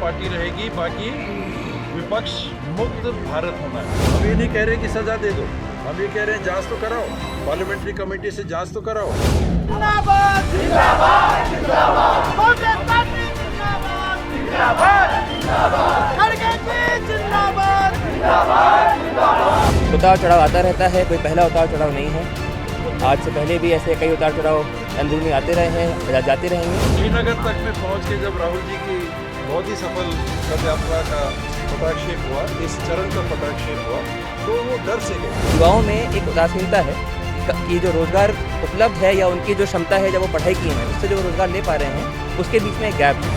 Party रहेगी, बाकी विपक्ष मुक्त भारत होना है। हम ये नहीं कह रहे कि सजा दे दो, हम ये कह रहे हैं जांच तो कराओ, पार्लियामेंट्री कमेटी से जांच तो कराओ। जिंदाबाद जिंदाबाद जिंदाबाद कांग्रेस पार्टी जिंदाबाद जिंदाबाद जिंदाबाद खड़गे जी जिंदाबाद जिंदाबाद जिंदाबाद। उतार चढ़ाव आता रहता है, कोई पहला उतार चढ़ाव नहीं है। आज से पहले भी ऐसे कई उतार चढ़ाव अंदरूनी आते रहे हैं, जाते रहेंगे। श्रीनगर तक में पहुंच के जब राहुल जी की बहुत ही सफल पद यात्रा का पटाक्षेप हुआ, इस चरण का पटाक्षेप हुआ, तो वो डर से गए। युवाओं में एक उदासीनता है कि जो रोजगार उपलब्ध है या उनकी जो क्षमता है जब वो पढ़ाई की है उससे जो रोजगार ले पा रहे हैं उसके बीच में एक गैप है।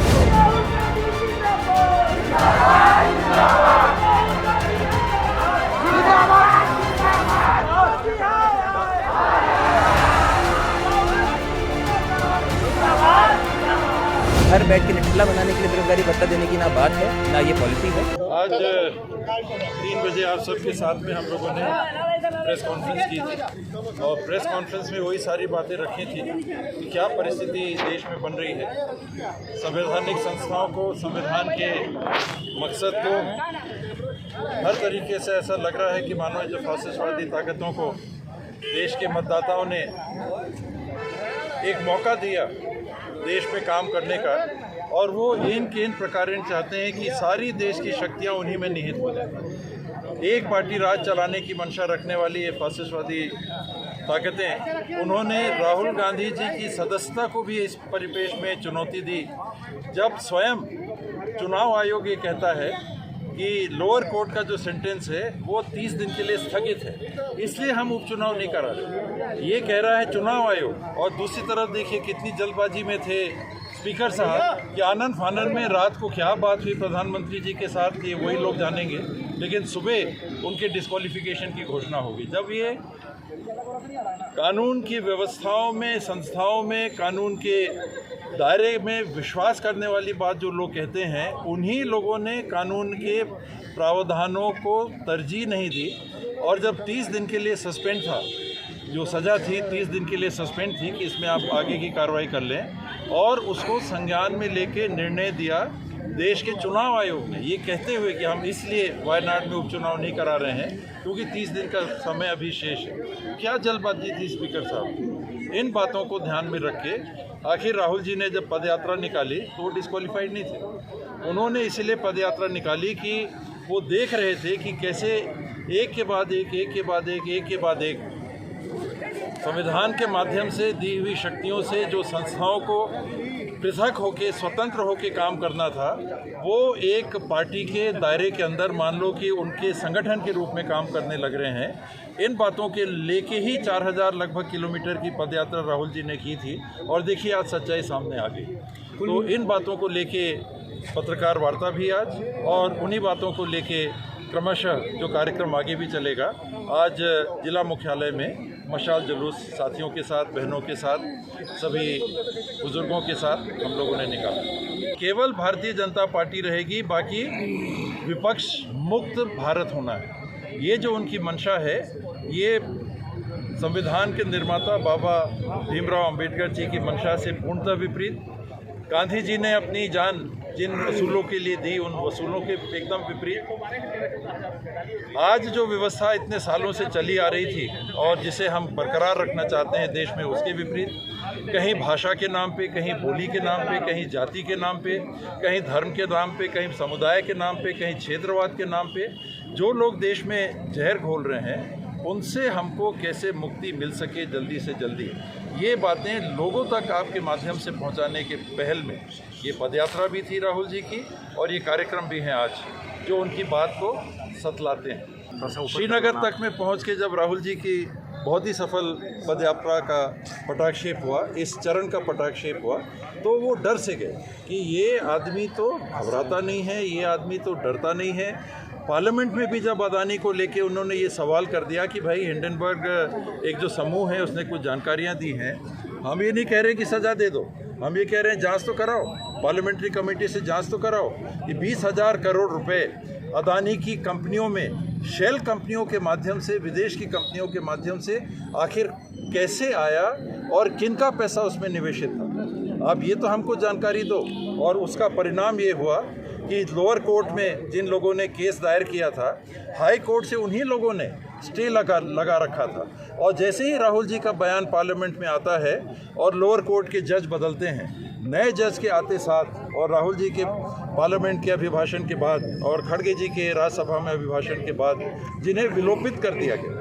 घर बैठ के निठल्ला बनाने के लिए बेरोजगारी भत्ता देने की ना बात है ना ये पॉलिसी है। आज 3 बजे आप सबके साथ में हम लोगों ने प्रेस कॉन्फ्रेंस की थी और प्रेस कॉन्फ्रेंस में वही सारी बातें रखी थी कि क्या परिस्थिति देश में बन रही है। संवैधानिक संस्थाओं को, संविधान के मकसद को हर तरीके से ऐसा लग रहा है कि मानो जो फासिस्टवादी ताकतों को देश के मतदाताओं ने एक मौका दिया देश में काम करने का, और वो इन प्रकार चाहते हैं कि सारी देश की शक्तियां उन्हीं में निहित हो जाए। एक पार्टी राज चलाने की मंशा रखने वाली ये फासिस्टवादी ताकतें, उन्होंने राहुल गांधी जी की सदस्यता को भी इस परिपेश में चुनौती दी, जब स्वयं चुनाव आयोग ये कहता है कि लोअर कोर्ट का जो सेंटेंस है वो 30 दिन के लिए स्थगित है, इसलिए हम उपचुनाव नहीं करा रहे, ये कह रहा है चुनाव आयोग। और दूसरी तरफ देखिए कितनी जल्दबाजी में थे स्पीकर साहब कि आनंद फानन में रात को क्या बात हुई प्रधानमंत्री जी के साथ ये वही लोग जानेंगे, लेकिन सुबह उनके डिस्क्वालिफिकेशन की घोषणा होगी। जब ये कानून की व्यवस्थाओं में, संस्थाओं में, कानून के दायरे में विश्वास करने वाली बात जो लोग कहते हैं, उन्हीं लोगों ने कानून के प्रावधानों को तरजीह नहीं दी। और जब 30 दिन के लिए सस्पेंड था, जो सज़ा थी 30 दिन के लिए सस्पेंड थी कि इसमें आप आगे की कार्रवाई कर लें, और उसको संज्ञान में लेके निर्णय दिया देश के चुनाव आयोग ने, ये कहते हुए कि हम इसलिए वायनाड में उपचुनाव नहीं करा रहे हैं क्योंकि 30 दिन का समय अभी शेष है। क्या जल्दबाजी थी स्पीकर साहब। इन बातों को ध्यान में रख के आखिर राहुल जी ने जब पदयात्रा निकाली तो वो डिस्क्वालीफाइड नहीं थे। उन्होंने इसलिए पदयात्रा निकाली कि वो देख रहे थे कि कैसे एक के बाद एक संविधान के माध्यम से दी हुई शक्तियों से जो संस्थाओं को पृथक होकर, स्वतंत्र होकर काम करना था, वो एक पार्टी के दायरे के अंदर मान लो कि उनके संगठन के रूप में काम करने लग रहे हैं। इन बातों के लेके ही 4000 लगभग किलोमीटर की पदयात्रा राहुल जी ने की थी, और देखिए आज सच्चाई सामने आ गई। तो इन बातों को लेके पत्रकार वार्ता भी आज, और उन्हीं बातों को लेके क्रमशः जो कार्यक्रम आगे भी चलेगा। आज जिला मुख्यालय में मशाल जुलूस साथियों के साथ, बहनों के साथ, सभी बुजुर्गों के साथ हम लोगों ने निकाला। केवल भारतीय जनता पार्टी रहेगी, बाकी विपक्ष मुक्त भारत होना है। ये जो उनकी मंशा है, ये संविधान के निर्माता बाबा भीमराव अंबेडकर जी की मंशा से पूर्णतः विपरीत। गांधी जी ने अपनी जान जिन वसूलों के लिए दी, उन वसूलों के एकदम विपरीत। आज जो व्यवस्था इतने सालों से चली आ रही थी और जिसे हम बरकरार रखना चाहते हैं देश में, उसके विपरीत। कहीं भाषा के नाम पे, कहीं बोली के नाम पे, कहीं जाति के नाम पे, कहीं धर्म के नाम पे, कहीं समुदाय के नाम पे, कहीं क्षेत्रवाद के नाम पे जो लोग देश में जहर घोल रहे हैं, उनसे हमको कैसे मुक्ति मिल सके जल्दी से जल्दी, ये बातें लोगों तक आपके माध्यम से पहुंचाने के पहल में ये पदयात्रा भी थी राहुल जी की, और ये कार्यक्रम भी हैं आज जो उनकी बात को सतलाते हैं। श्रीनगर तक में पहुंच के जब राहुल जी की बहुत ही सफल पदयात्रा का पटाक्षेप हुआ, इस चरण का पटाक्षेप हुआ, तो वो डर से गए कि ये आदमी तो घबराता नहीं है, ये आदमी तो डरता नहीं है। पार्लियामेंट में भी जब अदानी को लेके उन्होंने ये सवाल कर दिया कि भाई हिंडनबर्ग एक जो समूह है उसने कुछ जानकारियां दी हैं, हम ये नहीं कह रहे कि सज़ा दे दो, हम ये कह रहे हैं जांच तो कराओ, पार्लियामेंट्री कमेटी से जांच तो कराओ। ये 20,000 करोड़ रुपए अदानी की कंपनियों में, शेल कंपनियों के माध्यम से, विदेश की कंपनियों के माध्यम से आखिर कैसे आया और किनका पैसा उसमें निवेशित था, आप ये तो हमको जानकारी दो। और उसका परिणाम ये हुआ कि लोअर कोर्ट में जिन लोगों ने केस दायर किया था, हाई कोर्ट से उन्हीं लोगों ने स्टे लगा रखा था। और जैसे ही राहुल जी का बयान पार्लियामेंट में आता है और लोअर कोर्ट के जज बदलते हैं, नए जज के आते साथ और राहुल जी के पार्लियामेंट के अभिभाषण के बाद और खड़गे जी के राज्यसभा में अभिभाषण के बाद जिन्हें विलोपित कर दिया गया,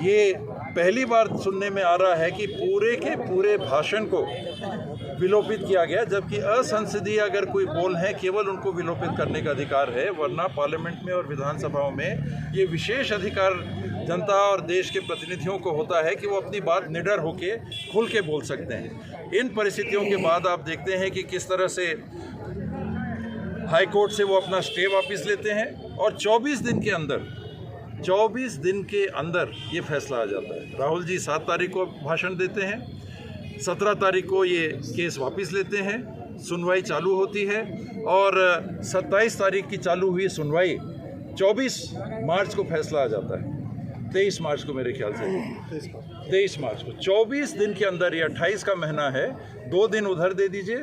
ये पहली बार सुनने में आ रहा है कि पूरे के पूरे भाषण को विलोपित किया गया, जबकि असंसदीय अगर कोई बोल है केवल उनको विलोपित करने का अधिकार है, वरना पार्लियामेंट में और विधानसभाओं में ये विशेष अधिकार जनता और देश के प्रतिनिधियों को होता है कि वो अपनी बात निडर होके खुल के बोल सकते हैं। इन परिस्थितियों के बाद आप देखते हैं कि किस तरह से हाई कोर्ट से वो अपना स्टे वापस लेते हैं और 24 दिन के अंदर ये फैसला आ जाता है। राहुल जी 7 तारीख को भाषण देते हैं, 17 तारीख को ये केस वापस लेते हैं, सुनवाई चालू होती है और 27 तारीख की चालू हुई सुनवाई 24 मार्च को फैसला आ जाता है। 23 मार्च को मेरे ख्याल से 23 मार्च को 24 दिन के अंदर, ये 28 का महीना है, 2 दिन उधर दे दीजिए,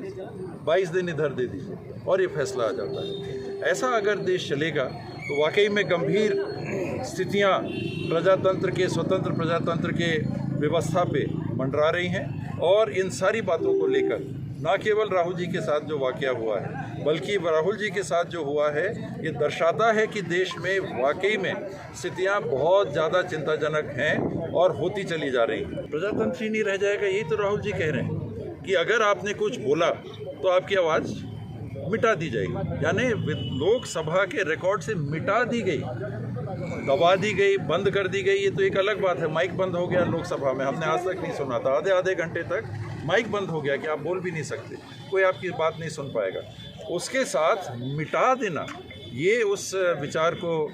22 दिन इधर दे दीजिए और ये फैसला आ जाता है। ऐसा अगर देश चलेगा तो वाकई में गंभीर स्थितियां प्रजातंत्र के, स्वतंत्र प्रजातंत्र के व्यवस्था पे मंडरा रही हैं। और इन सारी बातों को लेकर न केवल राहुल जी के साथ जो वाकया हुआ है, बल्कि राहुल जी के साथ जो हुआ है, ये दर्शाता है कि देश में वाकई में स्थितियां बहुत ज़्यादा चिंताजनक हैं और होती चली जा रही हैं। प्रजातंत्र ही नहीं रह जाएगा, यही तो राहुल जी कह रहे हैं कि अगर आपने कुछ बोला तो आपकी आवाज़ मिटा दी जाएगी, यानी लोकसभा के रिकॉर्ड से मिटा दी गई, दबा दी गई, बंद कर दी गई। ये तो एक अलग बात है, माइक बंद हो गया लोकसभा में, हमने आज तक नहीं सुना था, आधे घंटे तक माइक बंद हो गया कि आप बोल भी नहीं सकते, कोई आपकी बात नहीं सुन पाएगा। उसके साथ मिटा देना, ये उस विचार को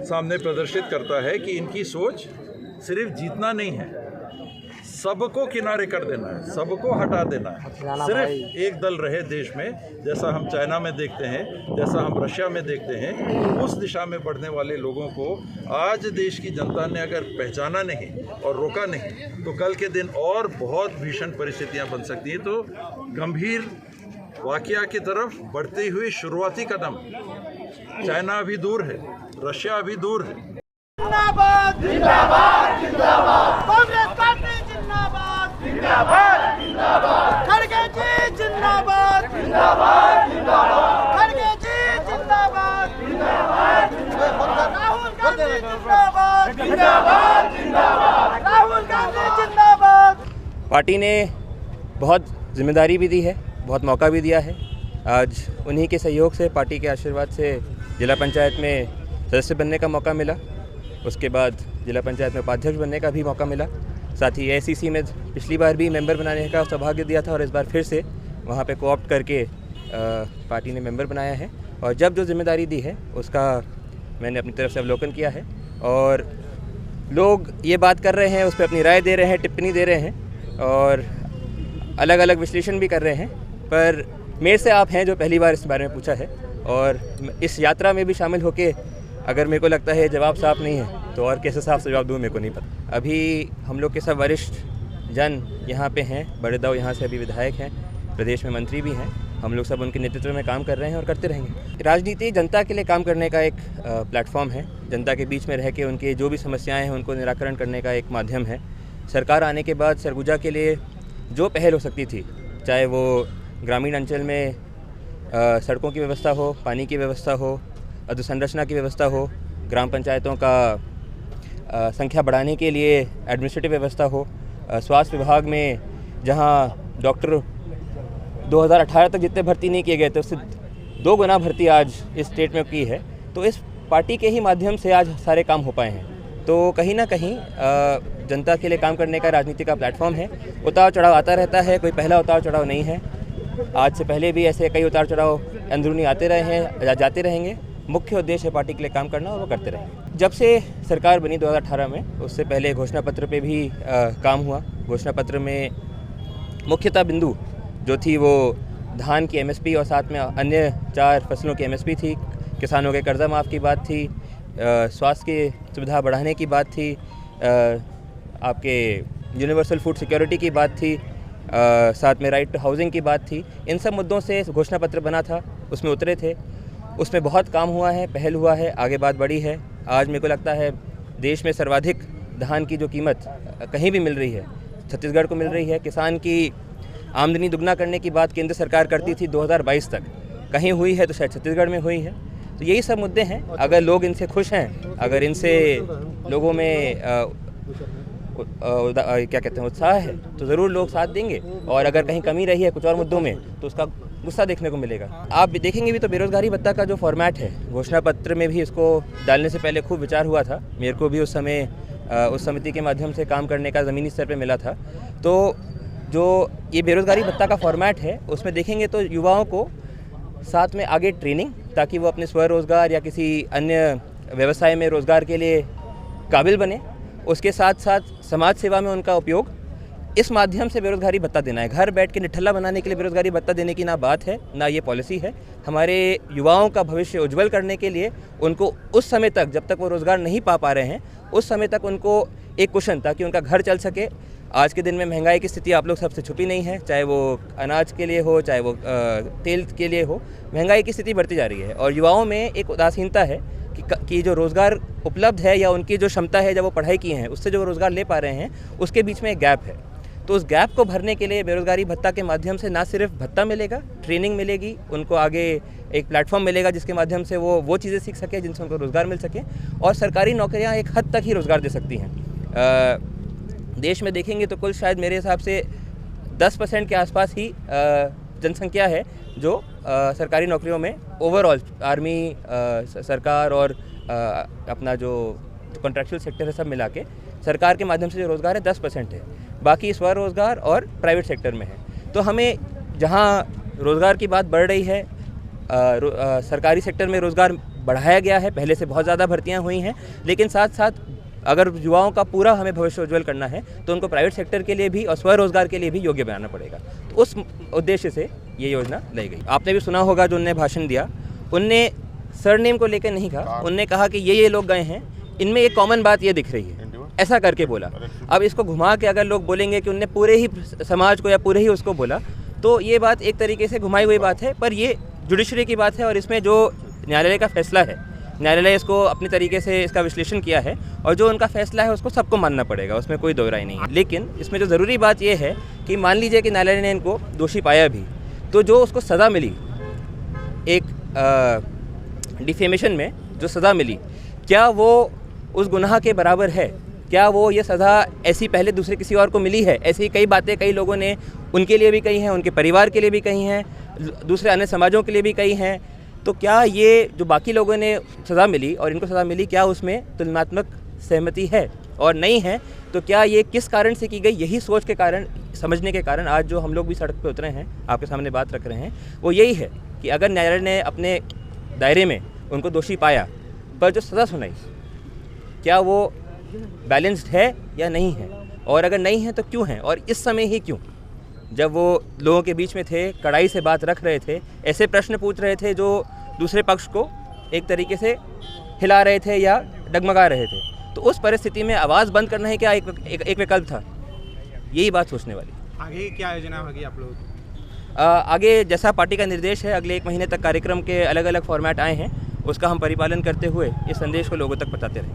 सामने प्रदर्शित करता है कि इनकी सोच सिर्फ जीतना नहीं है, सबको किनारे कर देना है, सबको हटा देना है, सिर्फ एक दल रहे देश में, जैसा हम चाइना में देखते हैं, जैसा हम रशिया में देखते हैं। उस दिशा में बढ़ने वाले लोगों को आज देश की जनता ने अगर पहचाना नहीं और रोका नहीं तो कल के दिन और बहुत भीषण परिस्थितियां बन सकती हैं। तो गंभीर वाकया की तरफ बढ़ते हुए शुरुआती कदम, चाइना अभी दूर है, रशिया अभी दूर है। जिंदाबाद जिंदाबाद जिंदाबाद, कांग्रेस पार्टी जिंदाबाद जिंदाबाद जिंदाबाद, खड़गे जी जिंदाबाद जिंदाबाद जिंदाबाद, खड़गे जी जिंदाबाद जिंदाबाद जिंदाबाद, राहुल गांधी जिंदाबाद जिंदाबाद जिंदाबाद, राहुल गांधी जिंदाबाद। पार्टी ने बहुत जिम्मेदारी भी दी है, बहुत मौका भी दिया है। आज उन्हीं के सहयोग से, पार्टी के आशीर्वाद से जिला पंचायत में सदस्य बनने का मौका मिला, उसके बाद जिला पंचायत में उपाध्यक्ष बनने का भी मौका मिला। साथ ही AICC में पिछली बार भी मेंबर बनाने का सौभाग्य दिया था और इस बार फिर से वहाँ पे कोऑप्ट करके पार्टी ने मेंबर बनाया है। और जब जो जिम्मेदारी दी है उसका मैंने अपनी तरफ से अवलोकन किया है और लोग ये बात कर रहे हैं, उस पर अपनी राय दे रहे हैं, टिप्पणी दे रहे हैं और अलग अलग विश्लेषण भी कर रहे हैं। पर मेरे से आप हैं जो पहली बार इस बारे में पूछा है और इस यात्रा में भी शामिल होके अगर मेरे को लगता है जवाब साफ नहीं है तो और कैसे साफ जवाब दूँ मेरे को नहीं पता। अभी हम लोग के सब वरिष्ठ जन यहाँ पे हैं, बड़े दाऊ यहाँ से अभी विधायक हैं, प्रदेश में मंत्री भी हैं, हम लोग सब उनके नेतृत्व में काम कर रहे हैं और करते रहेंगे। राजनीति जनता के लिए काम करने का एक प्लेटफॉर्म है, जनता के बीच में रह के उनके जो भी समस्याएं हैं उनको निराकरण करने का एक माध्यम है। सरकार आने के बाद सरगुजा के लिए जो पहल हो सकती थी, चाहे वो ग्रामीण अंचल में सड़कों की व्यवस्था हो, पानी की व्यवस्था हो, अधोसंरचना की व्यवस्था हो, ग्राम पंचायतों का संख्या बढ़ाने के लिए एडमिनिस्ट्रेटिव व्यवस्था हो, स्वास्थ्य विभाग में जहां डॉक्टर 2018 तक जितने भर्ती नहीं किए गए थे उससे 2 गुना भर्ती आज इस स्टेट में की है। तो इस पार्टी के ही माध्यम से आज सारे काम हो पाए हैं। तो कहीं ना कहीं जनता के लिए काम करने का राजनीति का प्लेटफॉर्म है। उतार चढ़ाव आता रहता है, कोई पहला उतार चढ़ाव नहीं है। आज से पहले भी ऐसे कई उतार चढ़ाव अंदरूनी आते रहे हैं, जाते रहेंगे। मुख्य उद्देश्य है पार्टी के लिए काम करना और वो करते रहेंगे। जब से सरकार बनी 2018 में, उससे पहले घोषणा पत्र पे भी काम हुआ। घोषणा पत्र में मुख्यतः बिंदु जो थी वो धान की MSP और साथ में अन्य 4 फसलों की MSP थी, किसानों के कर्जा माफ़ की बात थी, स्वास्थ्य की सुविधा बढ़ाने की बात थी, आपके यूनिवर्सल फूड सिक्योरिटी की बात थी, साथ में राइट टू हाउसिंग की बात थी। इन सब मुद्दों से घोषणा पत्र बना था। उसमें उतरे थे। उसमें बहुत काम हुआ है, पहल हुआ है, आगे बात बढ़ी है। आज मेरे को लगता है देश में सर्वाधिक धान की जो कीमत कहीं भी मिल रही है, छत्तीसगढ़ को मिल रही है। किसान की आमदनी दुगना करने की बात केंद्र सरकार करती थी 2022 तक, कहीं हुई है तो शायद छत्तीसगढ़ में हुई है। तो यही सब मुद्दे हैं। अगर लोग इनसे खुश हैं, अगर इनसे लोगों में क्या कहते हैं उत्साह है, तो ज़रूर लोग साथ देंगे। और अगर कहीं कमी रही है कुछ और मुद्दों में तो उसका गुस्सा देखने को मिलेगा। आप देखेंगे भी तो बेरोज़गारी भत्ता का जो फॉर्मेट है, घोषणा पत्र में भी इसको डालने से पहले खूब विचार हुआ था। मेरे को भी उस समय उस समिति के माध्यम से काम करने का ज़मीनी स्तर पे मिला था। तो जो ये बेरोज़गारी भत्ता का फॉर्मेट है, उसमें देखेंगे तो युवाओं को साथ में आगे ट्रेनिंग, ताकि वो अपने स्वरोज़गार या किसी अन्य व्यवसाय में रोज़गार के लिए काबिल बने। उसके साथ साथ समाज सेवा में उनका उपयोग, इस माध्यम से बेरोज़गारी भत्ता देना है। घर बैठ के निठल्ला बनाने के लिए बेरोज़गारी भत्ता देने की ना बात है, ना ये पॉलिसी है। हमारे युवाओं का भविष्य उज्जवल करने के लिए उनको उस समय तक, जब तक वो रोज़गार नहीं पा रहे हैं, उस समय तक उनको एक कुशन, ताकि उनका घर चल सके। आज के दिन में महंगाई की स्थिति आप लोग सबसे छुपी नहीं है, चाहे वो अनाज के लिए हो, चाहे वो तेल के लिए हो। महंगाई की स्थिति बढ़ती जा रही है और युवाओं में एक उदासीनता है कि जो रोज़गार उपलब्ध है या उनकी जो क्षमता है, जब वो पढ़ाई की हैं, उससे जो रोज़गार ले पा रहे हैं, उसके बीच में एक गैप है। तो उस गैप को भरने के लिए बेरोज़गारी भत्ता के माध्यम से ना सिर्फ भत्ता मिलेगा, ट्रेनिंग मिलेगी, उनको आगे एक प्लेटफॉर्म मिलेगा जिसके माध्यम से वो चीज़ें सीख सके जिनसे उनको रोज़गार मिल सके। और सरकारी नौकरियां एक हद तक ही रोज़गार दे सकती हैं। देश में देखेंगे तो कुल शायद मेरे हिसाब से 10% के आसपास ही जनसंख्या है जो सरकारी नौकरियों में ओवरऑल आर्मी, सरकार और अपना जो कॉन्ट्रैक्चुअल सेक्टर है, सब मिला के सरकार के माध्यम से जो रोज़गार है 10% है। बाकी स्वरोज़गार और प्राइवेट सेक्टर में है। तो हमें जहाँ रोज़गार की बात बढ़ रही है, सरकारी सेक्टर में रोज़गार बढ़ाया गया है, पहले से बहुत ज़्यादा भर्तियाँ हुई हैं, लेकिन साथ साथ अगर युवाओं का पूरा हमें भविष्य उज्जवल करना है तो उनको प्राइवेट सेक्टर के लिए भी और स्वरोज़गार के लिए भी योग्य बनाना पड़ेगा। तो उस उद्देश्य से ये योजना लाई गई। आपने भी सुना होगा जो उनने भाषण दिया, उनने सरनेम को लेकर नहीं कहा, उनने कहा कि ये लोग गए हैं, इनमें एक कॉमन बात ये दिख रही है, ऐसा करके बोला। अब इसको घुमा के अगर लोग बोलेंगे कि उनने पूरे ही समाज को या पूरे ही उसको बोला, तो ये बात एक तरीके से घुमाई हुई बात है। पर ये जुडिशरी की बात है और इसमें जो न्यायालय का फैसला है, न्यायालय इसको अपने तरीके से इसका विश्लेषण किया है और जो उनका फैसला है उसको सबको मानना पड़ेगा, उसमें कोई दो राय नहीं है। लेकिन इसमें जो ज़रूरी बात ये है कि मान लीजिए कि न्यायालय ने इनको दोषी पाया भी, तो जो उसको सज़ा मिली, एक डिफेमेशन में जो सज़ा मिली, क्या वो उस गुनाह के बराबर है? क्या वो ये सज़ा ऐसी पहले दूसरे किसी और को मिली है? ऐसी कई बातें कई लोगों ने उनके लिए भी कही हैं, उनके परिवार के लिए भी कही हैं, दूसरे अन्य समाजों के लिए भी कही हैं। तो क्या ये जो बाकी लोगों ने सज़ा मिली और इनको सज़ा मिली, क्या उसमें तुलनात्मक सहमति है? और नहीं है तो क्या ये किस कारण से की गई? यही सोच के कारण, समझने के कारण आज जो हम लोग भी सड़क पे उतरे हैं, आपके सामने बात रख रहे हैं, वो यही है कि अगर न्यायालय ने अपने दायरे में उनको दोषी पाया, पर जो सज़ा सुनाई, क्या वो बैलेंस्ड है या नहीं है? और अगर नहीं है तो क्यों है? और इस समय ही क्यों? जब वो लोगों के बीच में थे, कड़ाई से बात रख रहे थे, ऐसे प्रश्न पूछ रहे थे जो दूसरे पक्ष को एक तरीके से हिला रहे थे या डगमगा रहे थे, तो उस परिस्थिति में आवाज़ बंद करना ही क्या एक विकल्प था? यही बात सोचने वाली। आगे क्या योजना होगी आप लोगों की? आगे जैसा पार्टी का निर्देश है, अगले 1 महीने तक कार्यक्रम के अलग अलग फॉर्मेट आए हैं, उसका हम परिपालन करते हुए इस संदेश को लोगों तक पहुंचाते रहें।